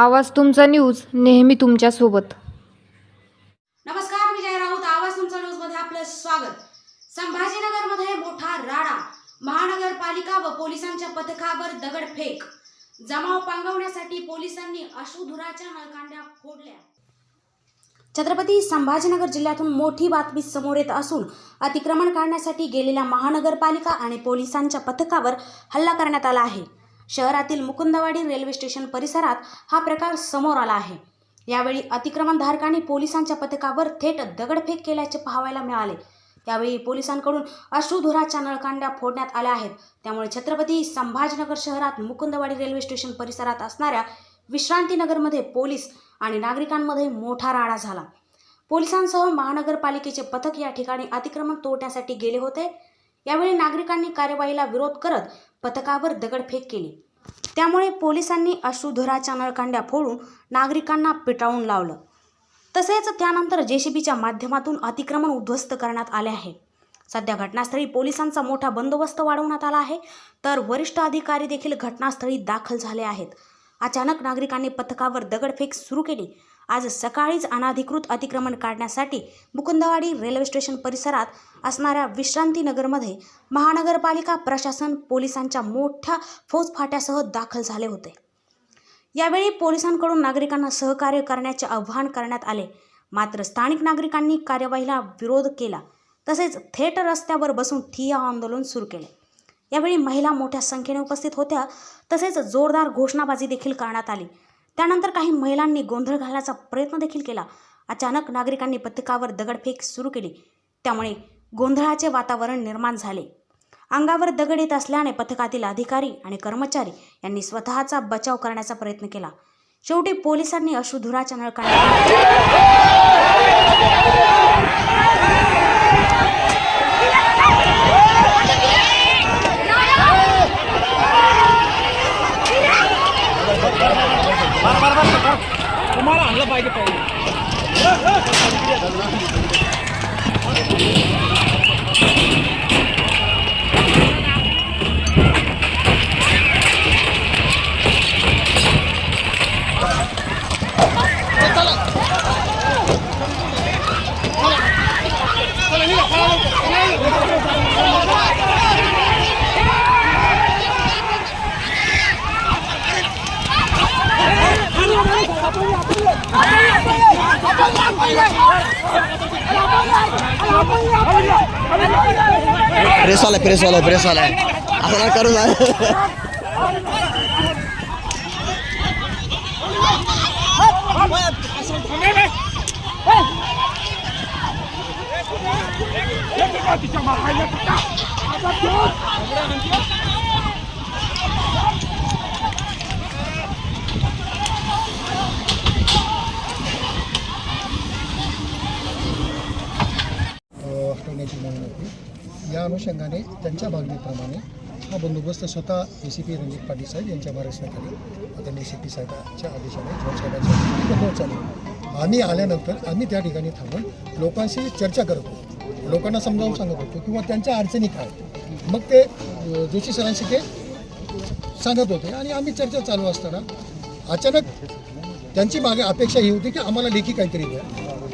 आवाज तुमचा न्यूज नेहमी तुमच्या सोबत। नमस्कार, विजय राऊत, आवाज तुमचा न्यूज मध्ये आपलं स्वागत। संभाजीनगरमध्ये मोठा राडा, महानगरपालिका व पोलिसांच्या पथकावर दगडफेक। जमाव पांगवण्यासाठी पोलिसांनी अश्रुधुराच्या नळकांड्या फोडल्या। छत्रपती संभाजीनगर जिल्ह्यातून मोठी बातमी समोर येत असून अतिक्रमण काढण्यासाठी गेलेल्या महानगरपालिका आणि पोलिसांच्या पथकावर हल्ला करण्यात आला आहे। शहरातील मुकुंदवाडी रेल्वे स्टेशन परिसरात हा प्रकार समोर आला आहे। यावेळी अतिक्रमणधारकांनी पोलिसांच्या पथकावर थेट दगडफेक केल्याचे पाहायला मिळाले। यावेळी पोलिसांकडून अश्रुधुराच्या नळकांड्या फोडण्यात आल्या आहेत। त्यामुळे छत्रपती संभाजीनगर शहरात मुकुंदवाडी रेल्वे स्टेशन परिसरात असणाऱ्या विश्रांतीनगरमध्ये पोलीस आणि नागरिकांमध्ये मोठा राडा झाला। पोलिसांसह महानगरपालिकेचे पथक या ठिकाणी अतिक्रमण तोडण्यासाठी गेले होते। यावेळी नागरिकांनी कार्यवाहीला विरोध करत पथकावर दगडफेक केली। त्यामुळे पोलिसांनी अश्रुधुराच्या नळकांड्या फोडून नागरिकांना पिटाळून लावलं। तसेच त्यानंतर जेसीबीच्या माध्यमातून अतिक्रमण उद्ध्वस्त करण्यात आले आहे। सध्या घटनास्थळी पोलिसांचा मोठा बंदोबस्त वाढवण्यात आला आहे, तर वरिष्ठ अधिकारी देखील घटनास्थळी दाखल झाले आहेत। अचानक नागरिकांनी पथकावर दगडफेक सुरू केली। आज सकाळीच अनधिकृत अतिक्रमण काढण्यासाठी मुकुंदवाडी रेल्वे स्टेशन परिसरात असणाऱ्या विश्रांतीनगरमध्ये महानगरपालिका प्रशासन पोलिसांच्या मोठ्या फौजफाट्यासह दाखल झाले होते। यावेळी पोलिसांकडून नागरिकांना सहकार्य करण्याचे आवाहन करण्यात आले, मात्र स्थानिक नागरिकांनी कार्यवाहीला विरोध केला। तसेच थेट रस्त्यावर बसून ठिय्या आंदोलन सुरू केले। यावेळी महिला मोठ्या संख्येने उपस्थित होत्या। तसेच जोरदार घोषणाबाजी देखील करण्यात आली। त्यानंतर काही महिलांनी गोंधळ घालण्याचा प्रयत्न देखील केला। अचानक नागरिकांनी पथकावर दगडफेक सुरू केली, त्यामुळे गोंधळाचे वातावरण निर्माण झाले। अंगावर दगड येत असल्याने पथकातील अधिकारी आणि कर्मचारी यांनी स्वतःचा बचाव करण्याचा प्रयत्न केला। शेवटी पोलिसांनी अश्रुधुराच्या तुम्हाला आणलं पाहिजे प्रेस वाला है असं करू ना। हटवण्याची मागणी होती। या अनुषंगाने त्यांच्या मागणीप्रमाणे हा बंदोबस्त स्वतः ACP रणजित पाटील साहेब यांच्या मार्गदर्शनाखाली आता ACP साहेबांच्या आदेशाने बंदोबस्त चालू। आम्ही आल्यानंतर आम्ही त्या ठिकाणी थांबून लोकांशी चर्चा करत होतो, लोकांना समजावून सांगत होतो किंवा त्यांच्या अडचणी काय, मग ते जोशी सरांशी ते सांगत होते आणि आम्ही चर्चा चालू असताना अचानक त्यांची मागे अपेक्षा ही होती की आम्हाला लेखी काहीतरी द्या,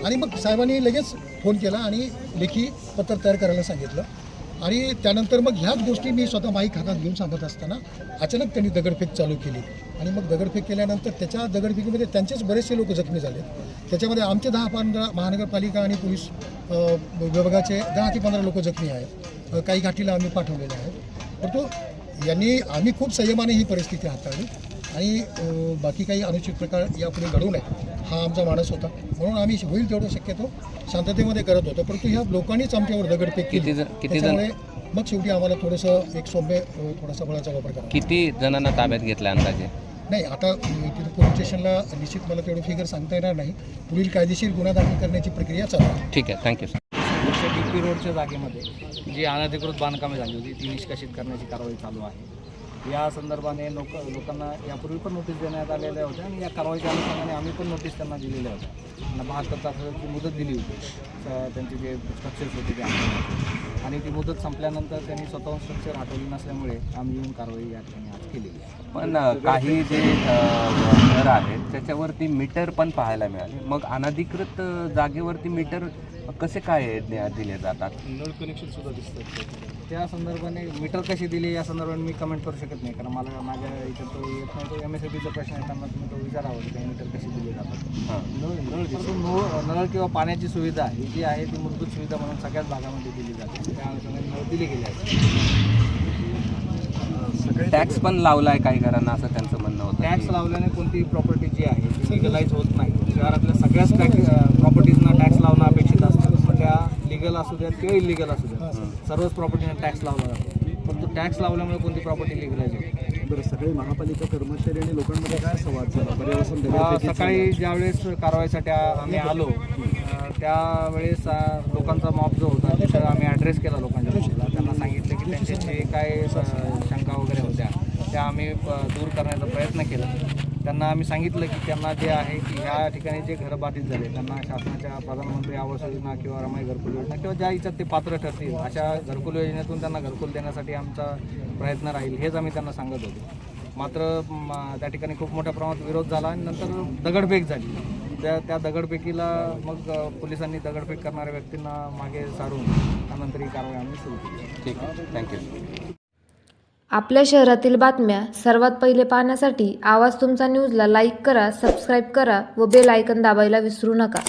आणि मग साहेबांनी लगेच फोन केला आणि लेखी पत्र तयार करायला सांगितलं। आणि त्यानंतर मग ह्याच गोष्टी मी स्वतः माईक हातात घेऊन सांगत असताना अचानक त्यांनी दगडफेक चालू केली। आणि मग दगडफेक केल्यानंतर त्याच्या दगडफेकीमध्ये त्यांचेच बरेचसे लोक जखमी झाले। त्याच्यामध्ये आमचे 10-15 महानगरपालिका आणि पोलीस विभागाचे 10 ते 15 लोक जखमी आहेत। काही घाटीला आम्ही पाठवलेले आहेत। परंतु आम्ही खूप संयमाने ही परिस्थिती हाताळली आणि बाकी काही अनुचित प्रकार यापुढे घडू नये हा आमचा मानस होता, म्हणून आम्ही होईल तेवढं शक्यतो शांततेमध्ये करत होतो। परंतु ह्या लोकांनीच आमच्यावर दगडफेक केली, त्यामुळे मग शेवटी आम्हाला थोडंसं एक सौम्य थोडासा बळाचा वापर करा। किती जणांना ताब्यात घेतला अंदाजे? नाही, आता तिथं पोलीस स्टेशनला निश्चित मला तेवढं फिगर सांगता येणार नाही। पुढील कायदेशीर गुन्हा दाखल करण्याची प्रक्रिया चालू आहे। ठीक आहे, थँक्यू सर। DP रोडच्या जागेमध्ये जी अनधिकृत बांधकामे झाली होती ती निष्कासित करण्याची कारवाई चालू आहे। या संदर्भाने लोकांना यापूर्वी पण नोटीस देण्यात आलेल्या होत्या आणि या कारवाईच्या अनुषंगाने आम्ही पण नोटीस त्यांना दिलेल्या होत्या. त्यांना 72 तासाची मुदत दिली होती त्यांचे जे स्ट्रक्चर्स होते ते आणण्यासाठी. आणि ती मुदत संपल्यानंतर त्यांनी स्वतःहून स्ट्रक्चर हटवली नसल्यामुळे आम्ही येऊन कारवाई या ठिकाणी आज केलेली आहे. पण काही जे घर आहेत त्याच्यावरती मीटर पण पाहायला मिळाले. मग अनधिकृत जागेवरती मीटर कसे काय दिले जातात? नळ कनेक्शन सुद्धा दिसतात. त्या संदर्भाने मीटर कशी दिली या संदर्भाने मी कमेंट करू शकत नाही, कारण मला माझ्या इथं तो येत नाही. तो MSABचा प्रश्न आहे, त्यांना तुम्ही तो विचारावा की मीटर कशी दिली जातात. नळ किंवा पाण्याची सुविधा ही जी आहे ती मूलभूत सुविधा म्हणून सगळ्याच भागामध्ये दिली जाते. त्या अनुषंगाने नळ दिली गेली आहे. टॅक्स पण लावलाय काही घरांना असं त्यांचं म्हणणं होतं. टॅक्स लावल्याने कोणती प्रॉपर्टी जी आहे ती लिगलाईज होत नाही. शहरातल्या सगळ्याच प्रॉपर्टीजना टॅक्स लावणं अपेक्षित असतं. मग त्या लिगल असू द्या किंवा इलिगल असू द्या, सर्वच प्रॉपर्टीना टॅक्स लावला जातो. पण तो टॅक्स लावल्यामुळे कोणती प्रॉपर्टी लिगलाईज होते. बरं, सगळे महापालिका कर्मचारी आणि लोकांमध्ये काय संवाद झाला? सकाळी ज्यावेळेस कारवाईसाठी आम्ही आलो त्यावेळेस लोकांचा मॉब जो होता तिथं आम्ही ॲड्रेस केला लोकांच्या मॉबला. त्यांना सांगितलं की त्यांचे जे काय शंका वगैरे होत्या त्या आम्ही दूर करण्याचा प्रयत्न केला. त्यांना आम्ही सांगितलं की त्यांना जे आहे की ह्या ठिकाणी जे घरं बाधित झाले त्यांना शासनाच्या प्रधानमंत्री आवास योजना किंवा रमाई घरकुल योजना किंवा ज्या याच्यात ते पात्र ठरतील अशा घरकुल योजनेतून त्यांना घरकुल देण्यासाठी आमचा प्रयत्न राहील हेच आम्ही त्यांना सांगत होतो. मात्र त्या ठिकाणी खूप मोठ्या प्रमाणात विरोध झाला आणि नंतर दगडफेक झाली. त्या दगडफेकीला मग पोलिसांनी दगडफेक करणाऱ्या व्यक्तींना मागे सारून त्यानंतर ही कारवाई आम्ही सुरू केली. ठीक आहे, थँक्यू. आपल्या शहरातील बातम्या सर्वात पहिले पाहण्यासाठी आवाज तुमचा न्यूजला लाईक करा, सबस्क्राईब करा व बेल आयकॉन दाबायला विसरू नका.